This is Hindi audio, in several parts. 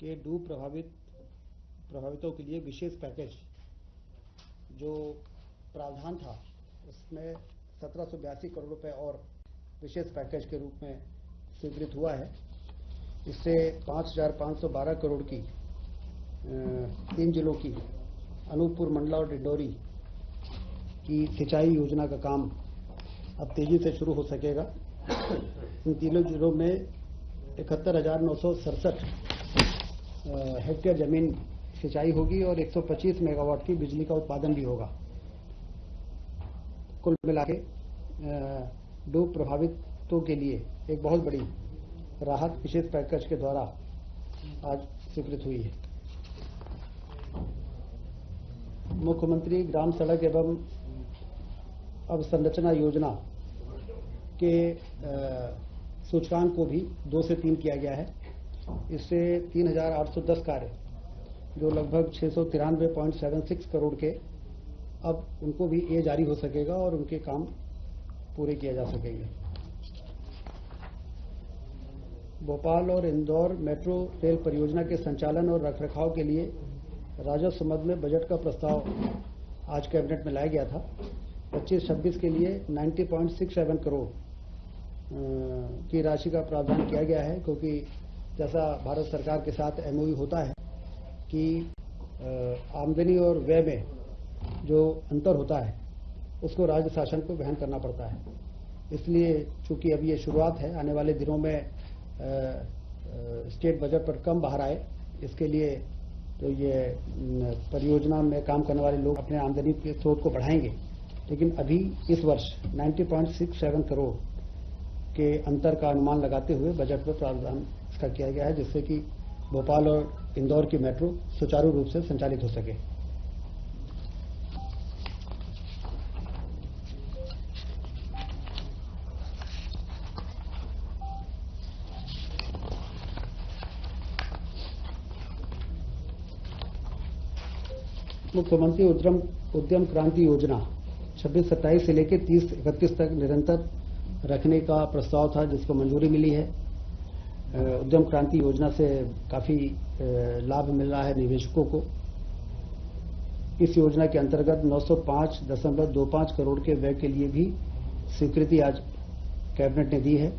के डूब प्रभावितों के लिए विशेष पैकेज जो प्रावधान था उसमें 1782 करोड़ रुपए और विशेष पैकेज के रूप में स्वीकृत हुआ है। इससे 5512 करोड़ की 3 जिलों की अनूपपुर, मंडला और डिंडोरी की सिंचाई योजना का काम अब तेजी से शुरू हो सकेगा। इन तीनों जिलों में 71,967 हेक्टेयर जमीन सिंचाई होगी और 125 मेगावाट की बिजली का उत्पादन भी होगा। कुल मिला के डूब प्रभावितों के लिए एक बहुत बड़ी राहत विशेष पैकेज के द्वारा आज स्वीकृत हुई है। मुख्यमंत्री ग्राम सड़क एवं अवसंरचना योजना के सूचकांक को भी 2 से 3 किया गया है। इससे 3,810 कार्य जो लगभग 693.76 करोड़ के अब उनको भी ये जारी हो सकेगा और उनके काम पूरे किए जा सकेंगे। भोपाल और इंदौर मेट्रो रेल परियोजना के संचालन और रखरखाव के लिए राजस्व मद में बजट का प्रस्ताव आज कैबिनेट में लाया गया था। 25-26 के लिए 90.67 करोड़ की राशि का प्रावधान किया गया है, क्योंकि जैसा भारत सरकार के साथ MOU होता है कि आमदनी और व्यय में जो अंतर होता है उसको राज्य शासन को वहन करना पड़ता है। इसलिए चूंकि अब ये शुरुआत है, आने वाले दिनों में स्टेट बजट पर कम बाहर आए, इसके लिए तो ये परियोजना में काम करने वाले लोग अपने आमदनी के स्रोत को बढ़ाएंगे। लेकिन अभी इस वर्ष 90.67 करोड़ के अंतर का अनुमान लगाते हुए बजट में प्रावधान इसका किया गया है, जिससे कि भोपाल और इंदौर की मेट्रो सुचारू रूप से संचालित हो सके। मुख्यमंत्री उद्यम क्रांति योजना 26-27 से लेकर 30-31 तक निरंतर रखने का प्रस्ताव था, जिसको मंजूरी मिली है। उद्यम क्रांति योजना से काफी लाभ मिल रहा है निवेशकों को। इस योजना के अंतर्गत 905.25 करोड़ के व्यय के लिए भी स्वीकृति आज कैबिनेट ने दी है।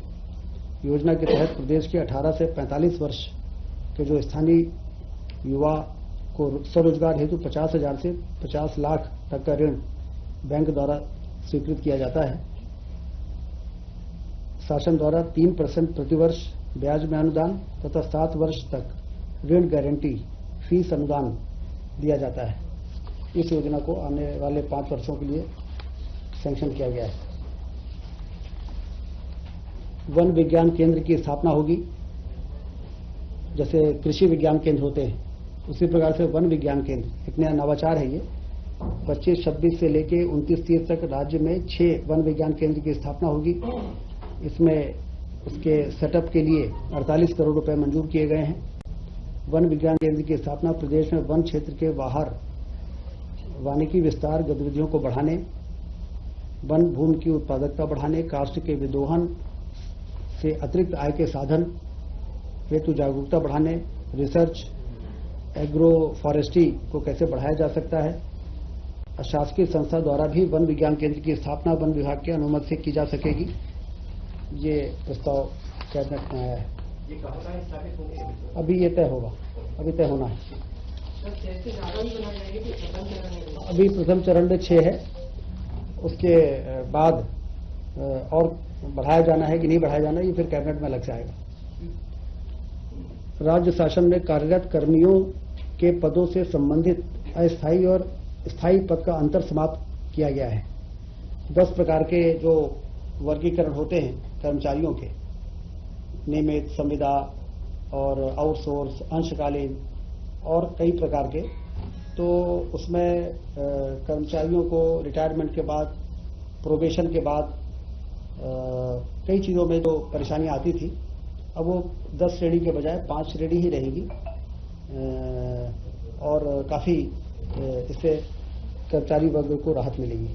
योजना के तहत प्रदेश के 18 से 45 वर्ष के जो स्थानीय युवा को स्वरोजगार हेतु 50,000 से 50 लाख तक का ऋण बैंक द्वारा स्वीकृत किया जाता है। शासन द्वारा 3% प्रतिवर्ष ब्याज में अनुदान तथा 7 वर्ष तक ऋण गारंटी फीस अनुदान दिया जाता है। इस योजना को आने वाले 5 वर्षों के लिए सैंक्शन किया गया है। वन विज्ञान केंद्र की स्थापना होगी। जैसे कृषि विज्ञान केंद्र होते हैं, उसी प्रकार से वन विज्ञान केंद्र एक नया नवाचार है। ये 25-26 से लेके 29-30 तक राज्य में 6 वन विज्ञान केंद्र की स्थापना होगी। इसमें उसके सेटअप के लिए 48 करोड़ रुपए मंजूर किए गए हैं। वन विज्ञान केंद्र की स्थापना प्रदेश में वन क्षेत्र के बाहर वानिकी विस्तार गतिविधियों को बढ़ाने, वन भूमि की उत्पादकता बढ़ाने, काष्ठ के विदोहन से अतिरिक्त आय के साधन हेतु जागरूकता बढ़ाने, रिसर्च, एग्रो फॉरेस्ट्री को कैसे बढ़ाया जा सकता है। अशासकीय संस्था द्वारा भी वन विज्ञान केंद्र की स्थापना वन विभाग की अनुमति से की जा सकेगी। ये प्रस्ताव कैबिनेट में आया है। ये कहाँ स्थापित होंगे? अभी ये तय होगा, अभी तय होना है। अभी प्रथम चरण में 6 है, उसके बाद और बढ़ाया जाना है कि नहीं बढ़ाया जाना है, ये फिर कैबिनेट में लग जाएगा। राज्य शासन में कार्यरत कर्मियों के पदों से संबंधित अस्थायी और स्थायी पद का अंतर समाप्त किया गया है। 10 प्रकार के जो वर्गीकरण होते हैं कर्मचारियों के, नियमित, संविदा और आउटसोर्स, अंशकालीन और कई प्रकार के, तो उसमें कर्मचारियों को रिटायरमेंट के बाद, प्रोबेशन के बाद कई चीज़ों में जो परेशानियां आती थी, अब वो 10 श्रेणी के बजाय 5 श्रेणी ही रहेगी और काफ़ी इससे कर्मचारी वर्ग को राहत मिलेगी।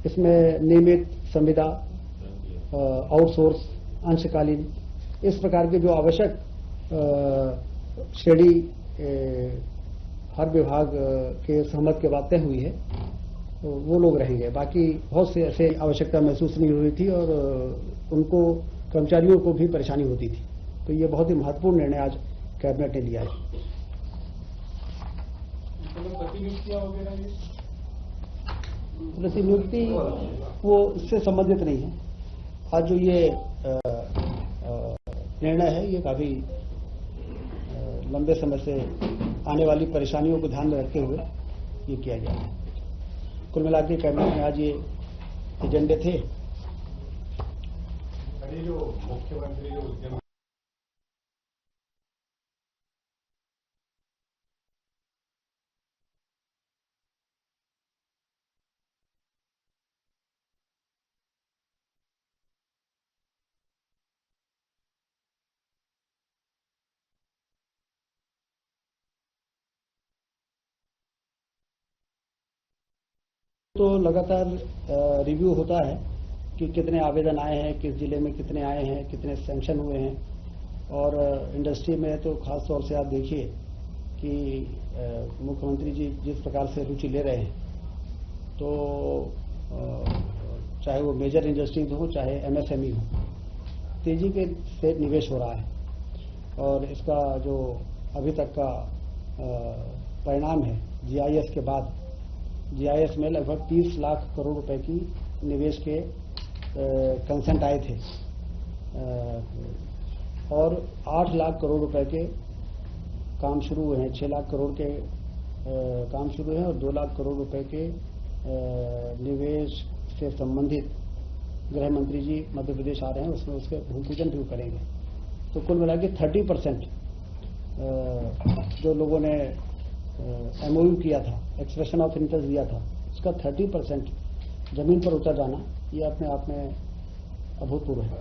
इसमें नियमित, संविदा, आउटसोर्स, अंशकालीन इस प्रकार के जो आवश्यक श्रेणी हर विभाग के सहमत के बाद तय हुई है, तो वो लोग रहेंगे। बाकी बहुत से ऐसे आवश्यकता महसूस नहीं हुई थी और उनको कर्मचारियों को भी परेशानी होती थी। तो ये बहुत ही महत्वपूर्ण निर्णय आज कैबिनेट ने लिया है। प्रतिनियुक्ति वो इससे संबंधित नहीं है। आज जो ये निर्णय है ये काफी लंबे समय से आने वाली परेशानियों को ध्यान में रखते हुए ये किया गया है। कुल मिला के कैबिनेट में आज ये एजेंडे थे। जो मुख्यमंत्री जो उद्यम तो लगातार रिव्यू होता है कि कितने आवेदन आए हैं, किस जिले में कितने आए हैं, कितने सैंक्शन हुए हैं। और इंडस्ट्री में तो खास तौर से आप देखिए कि मुख्यमंत्री जी जिस प्रकार से रुचि ले रहे हैं, तो चाहे वो मेजर इंडस्ट्रीज हो चाहे एमएसएमई हो, तेजी के से निवेश हो रहा है। और इसका जो अभी तक का परिणाम है, जीआईएस के बाद जीआईएस में लगभग 30 लाख करोड़ रुपए की निवेश के कंसेंट आए थे और 8 लाख करोड़ रुपए के काम शुरू हुए हैं। 6 लाख करोड़ के काम शुरू हैं और 2 लाख करोड़ रुपए के निवेश से संबंधित गृह मंत्री जी मध्य प्रदेश आ रहे हैं, उसमें उसके भूमि पूजन भी करेंगे। तो कुल मिला के 30% जो लोगों ने एमओयू किया था, एक्सप्रेशन ऑफ इंटरेस्ट दिया था, उसका 30% जमीन पर उतर जाना ये अपने आप में अभूतपूर्व है।